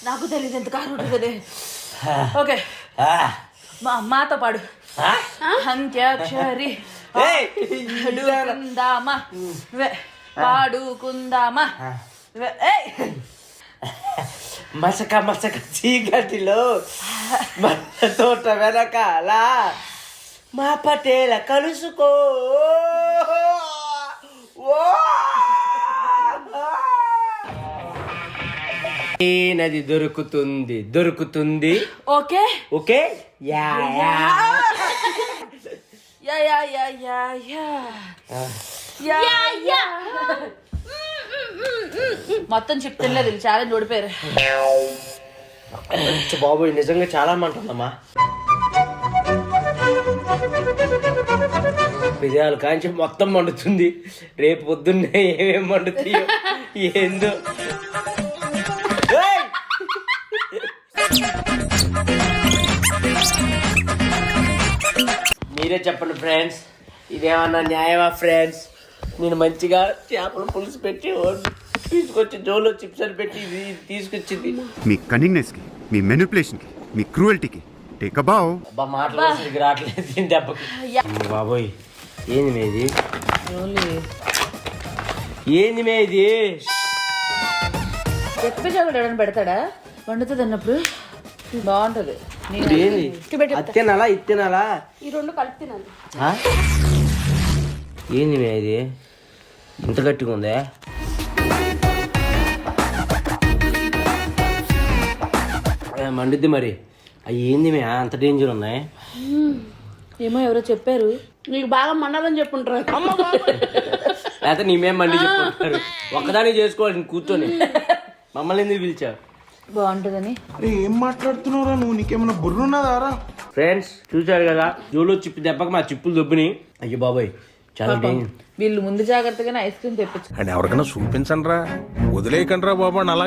నాకు తెలియదు ఎంత కారు ఉంటుంది. ఓకే మాతో పాడు. అంత్యాక్షరి పాడుకుందామా పాడుకుందామా. మసక మసక చీకటిలో మన తోట వెనకాల మా పటేల కలుసుకో. నది దొరుకుతుంది దొరుకుతుంది. Okay okay yeah yeah yeah yeah yeah yeah yeah yeah yeah. మొత్తం చెప్తులేదు ఛాలెంజ్ ఓడిపోయారు. బాబోయ్ నిజంగా చాలా మంటుందమ్మా. విజయాలు కాంచి మొత్తం మండుతుంది. రేపు పొద్దున్నే ఏమేమి మండుతాయో ఏందో. మీరే చెప్పండి ఫ్రెండ్స్, ఇదేమన్నా న్యాయమా ఫ్రెండ్స్? నేను మంచిగా చేపల పులుసు పెట్టి తీసుకొచ్చి జోలో చిప్స్ అని పెట్టి ఇది తీసుకొచ్చింది. మీ కన్నింగ్నెస్కి, మీ మెనిపులేషన్కి, మీ క్రూయల్టీకి టేక్ అ బౌ. అబ్బా మాట్లాడేసరికి రావట్లేదు దీని దెబ్బకి. బాబోయ్ ఏంది మేది? ఏంది మేది? ఎవరైనా పెడతాడా వండుతుంది అన్నప్పుడు బాగుంటది. ఏంది అత్తేనాలా ఇత్తేనాలా? ఈ రెండు కలిపి తినాలి. ఏంది మేది ఇంత గట్టిగా ఉందే? మండుద్ది మరి. అవి ఏంది మే అంత డేంజర్ ఉన్నాయి? ఏమో ఎవరో చెప్పారు నీకు బాగా మండాలని చెప్పుంటారు. లేకపోతే నీమేం మండి చెప్పుకుంటారు. ఒక్కదానికి చేసుకోవాలి కూర్చొని. మమ్మల్ని ఎందుకు పిలిచావు? బాగుంటుందని. ఏం మాట్లాడుతున్నావురా నువ్వు? నీకేమన్నా బుర్రున్నదారా? ఫ్రెండ్స్ చూసారు కదా, జోలో చిప్పు దెబ్బకి మా చిప్పులు దొబ్బిని. అయ్యో బాబాయ్ చాలా డేంజర్. వీళ్ళు ముందు జాగ్రత్తగానే ఐస్ క్రీమ్ తెప్పించు. అండ్ ఎవరికైనా చూపించండి రా, వదిలేయకండి రా బాబా. అలా